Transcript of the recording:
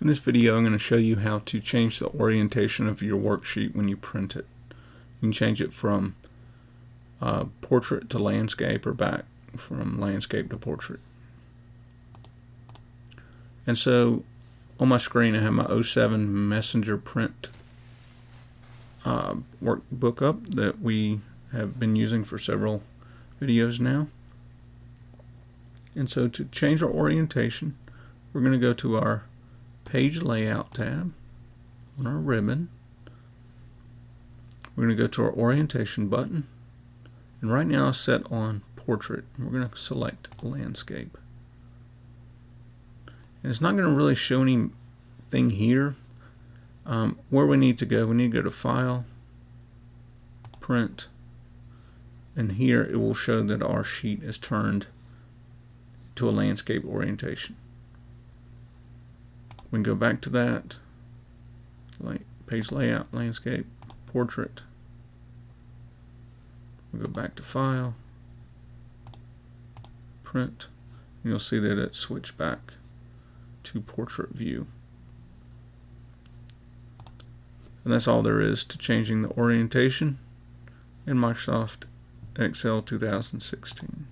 In this video, I'm going to show you how to change the orientation of your worksheet when you print it. You can change it from portrait to landscape or back from landscape to portrait. And so on my screen I have my 07 Messenger print workbook up that we have been using for several videos now. And so to change our orientation, we're going to go to our Page Layout tab on our ribbon. We're going to go to our Orientation button, and right now it's set on Portrait. We're going to select Landscape. And it's not going to really show anything here. Where we need to go to File, Print, and here it will show that our sheet is turned to a landscape orientation. We can go back to that, Page Layout, Landscape, Portrait. We go back to File, Print, and you'll see that it switched back to Portrait View. And that's all there is to changing the orientation in Microsoft Excel 2016.